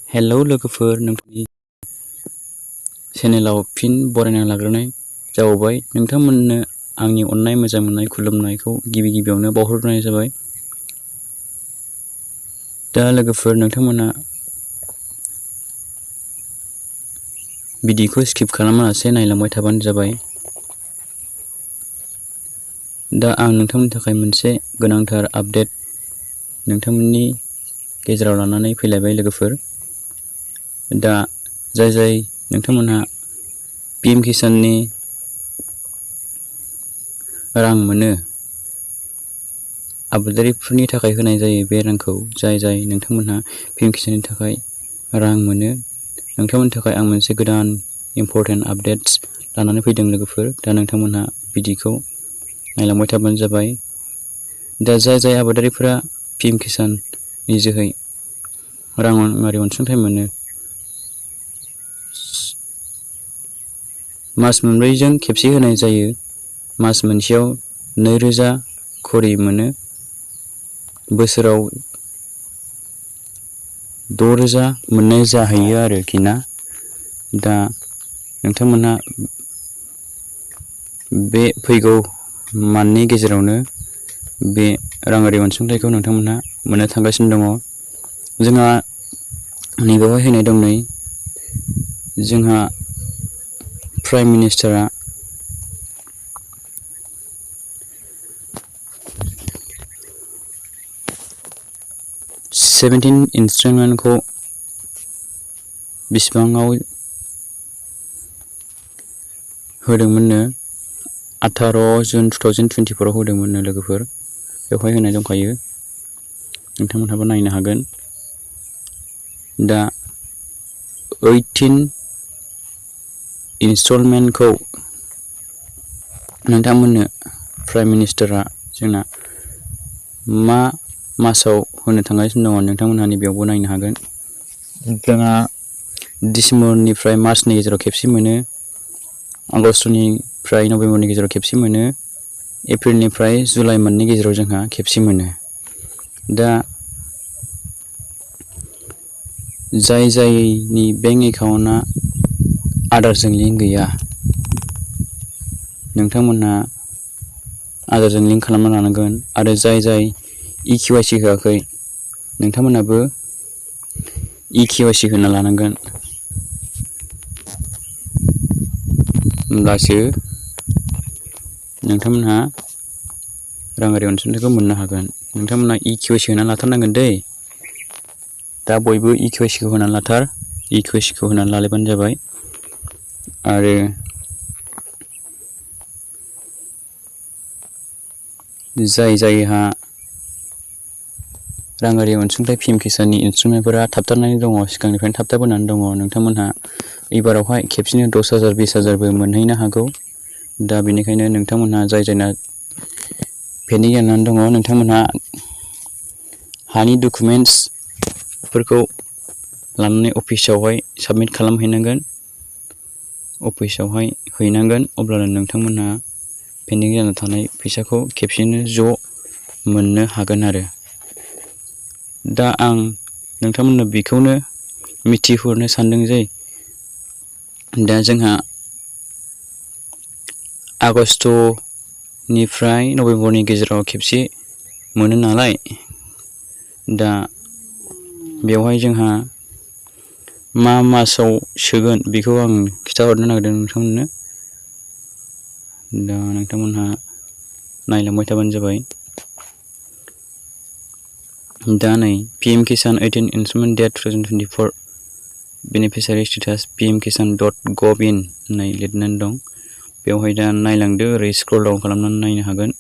Hello लोगोफोर, नोंथांनि चेनेलाव फिन बरायना लाग्रोनाय जाबावबाय। नोंथांमोननो आंनि अननाय, मोजां मोननाय, खुलुमनायखौ गिबियावनो बावहरग्रोनाय जाबाय। दा लोगोफोर, नोंथांमोना भिडिअखौ स्किप खालामालासे नायलांबाय थाबानो जाबाय। दा आं नोंथांमोननि थाखाय मोनसे गोनांथार आपडेट नोंथांमोननि गेजेराव लानानै फैलायबाय लोगोफोर। दा जाय नोंथांमोनहा PM किसाननि रां मोनो, आबादारिफोरनि थाखाय होनाय जायो बे रांखौ। जाय नोंथांमोनहा PM किसाननि थाखाय रां मोनो, नोंथांमोननि थाखाय आं मोनसे गोदान इम्परटेन्ट आपडेट्स लानानै फैदों लोगोफोर। दा नोंथांमोनहा भिडिअखौ नायलांबाय थाबानो जाबाय। दा जाय आबादारिफोरा PM किसाननि जोहै राङारि अनसुंथाइ मोनो, मास मोनब्रैजों खेबसे होनाय जायो। मास मोनसेयाव 2000 खरि मोनो, बोसोराव 6000 मोननाय जाहैयो आरोखि ना। दा नोंथांमोनहा बे फैगौ माननि गेजेरावनो बे राङारि अनसुंथाइखौ नोंथांमोनहा मोननो थांगासिनो दङ। जोंहा नैबेवहाय होनाय दं, जोंहा प्राइम मिनिस्टारा 17 इन्स्टलमेन्टखौ बिसिबाङाव होदोंमोननो? 18 जुन 2024 आव होदोंमोननो लोगोफोर। बेवहाय होनाय दंखायो, नोंथांमोनहाबो नायनो हागोन। दा 18 इन्स्टलमेन्टखौ नोंथांमोननो प्राइम मिनिस्टारा जोंना मा मासाव होनो थांगासिनो दङ, नोंथांमोनहा नैबेयावबो नायनो हागोन। जोंहा दिसेम्बरनिफ्राय मार्चनि गेजेराव खेबसे मोनो, आगष्टनिफ्राय नभेम्बरनि गेजेराव खेबसे मोनो, एप्रिलनिफ्राय जुलाइ मोननि गेजेराव जोंहा खेबसे मोनो। दा जायनि बेंक एकाउन्टआ आधारजों लिंक गैया, नोंथांमोनहा आधारजों लिंक खालामना लानांगोन। आरो जाय EKYC होआखै, नोंथांमोनहाबो EKYC होना लानांगोन। होमब्लासो नोंथांमोनहा राङारि अनसुंथाइखौ मोननो हागोन। नोंथांमोनहा EKYC होना लाथारनांगोन दै। दा बयबो EKYC खौ होनानै लाथार। EKYC खौ होनानै लालायबानो जाबाय। आरो जायहा राङारि अनसुंथाइ PM किसाननि इन्स्ट्रुमेन्टफोरा थाबथानानै दङ, सिगांनिफ्रायनो थाबथाबोनानै दङ, नोंथांमोनहा एबारावहाय खेबसेनो 10,000 20,000बो मोनहैनो हागौ। दा बेनिखायनो नोंथांमोनहा जायना पेन्डिं जानानै दङ, नोंथांमोनहा हानि डकुमेन्ट्सफोरखौ लानानै अफिसावहाय साबमिट खालामहैनांगोन। अफिसावहाय हैनांगोन, अब्लानो नोंथांमोनहा पेन्डिं जाना थानाय फैसाखौ खेबसेनो ज' मोननो हागोन आरो। दा आं नोंथांमोननो बेखौनो मिथिहोहरनो सानदों जे दा जोंहा आगष्टनिफ्राय नभेम्बरनि गेजेराव खेबसे मोनो नालाय, दा बेवहाय जोंहा मा मासाव सोगोन बेखौ आं खिन्थाहरनो नागिरदों नोंथांमोननो। दा नोंथांमोनहा नायलांबाय थाबानो जाबाय। दा नै PM किसान 18 instalment date 2024 beneficiary status pmkisan.gov.in होननाय लिरनानै दं। बेवहाय दा नायलांदो, ओरै स्क्रल डाउन खालामनानै नायनो हागोन।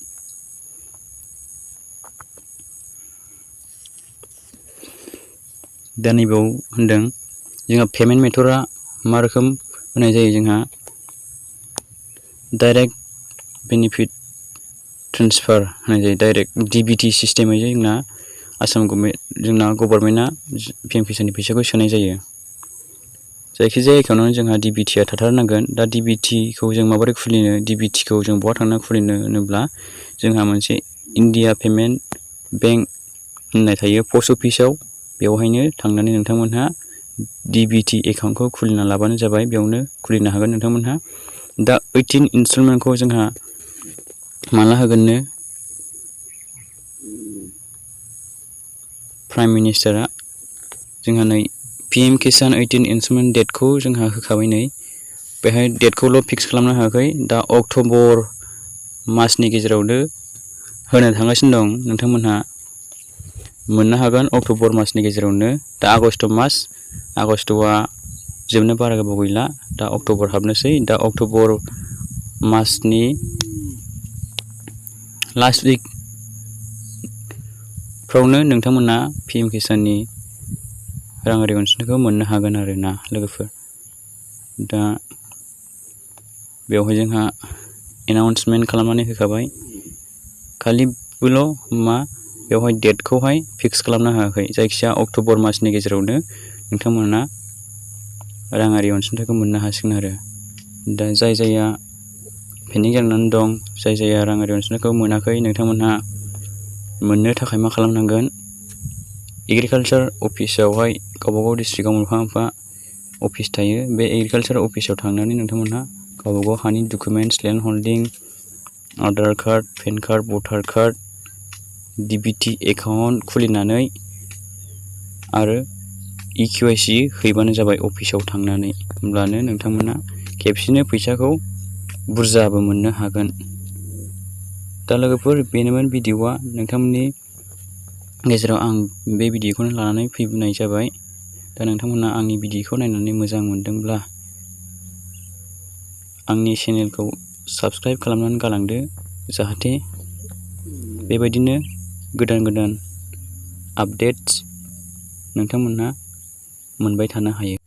दा नैबेयाव होनदों जोंहा पेमेन्ट मेथडआ मा रोखोम होनाय जायो। जोंहा डाइरेक्ट बेनिफिट ट्रेन्सफार होनाय जायो। डाइरेक्ट DBT सिस्टेमै जोंना गभर्नमेन्टआ PM किसाननि फैसाखौ सोनाय जायो। जायखिजाया एकाउन्टआवनो जोंहा DBTआ थाथारनांगोन। दा DBTखौ जों माबोरै खुलिनो, DBTखौ जों बहा थांनानै खुलिनो होनोब्ला जोंहा मोनसे इन्डिया पेमेन्ट बेंक होननाय थायो पस्ट अफिसाव। बेवहायनो थांनानै नोंथांमोनहा DBT एकाउन्टखौ खुलिना लाबानो जाबाय। बेयावनो खुलिनो हागोन नोंथांमोनहा। दा 18 इनस्टलमेन्टखौ जोंहा माला होगोननो प्राइम मिनिस्टारा जोंहा नै PM किसान 18 इनस्टलमेन्ट डेटखौ जोंहा होखाबाय। नै बेहाय डेटखौल' फिक्स खालामनो हायाखै। दा अक्ट'बर मासनि गेजेरावनो होनो थांगासिनो दं। नोंथांमोनहा मोननो हागोन अक्ट'बर मासनि गेजेरावनो। दा आगष्ट मास, आगष्टआ जोबनो बारा गोबाव गैला। दा अक्ट'बर हाबनोसै। दा अक्ट'बर मासनि लास्ट उइकफ्रावनो नोंथांमोना PM किसाननि राङारि अनसुंथाइखौ मोननो हागोन आरोना लोगोफोर। दा बेवहाय जोंहा एनाउन्समेन्ट खालामनानै होखाबाय। खालिबोल' बेवहाय डेटखौहाय फिक्स खालामनो हायाखै। जायखिजाया अक्ट'बर मासनि गेजेरावनो नोंथांमोना राङारि अनसुंथाइखौ मोननो हासिगोन आरो। दा जायहा पेन्डिं जानानै दं, जायहा राङारि अनसुंथाइखौ मोनाखै, नोंथांमोनहा मोननो थाखाय मा खालामनांगोन? एग्रिकालचार अफिसावहाय गावबागाव डिस्ट्रिक्टआव मोनफा अफिस थायो। बे एग्रिकालचार अफिसाव थांनानै नोंथांमोनहा गावबागाव हानि documents, land holding, Aadhaar card, PAN card, voter card, DBT account खुलिनानै आरो EKYC हैबानो जाबाय अफिसाव थांनानै। होमब्लानो नोंथांमोना खेबसेनो फैसाखौ बुरजाबो मोननो हागोन। दा लोगोफोर, बेनोमोन भिडिअ'आ। नोंथांमोननि गेजेराव आं बे भिडिअ'खौनो लानानै फैनाय जाबाय। दा नोंथांमोना आंनि भिडिअ'खौ नायनानै मोजां मोनदोंब्ला आंनि चेनेलखौ साबस्क्राइब खालामनानै गालांदो, जाहाथे बेबायदिनो गोदान आपडेट्स नोंथांमोनहा मोनबाय थानो हायो।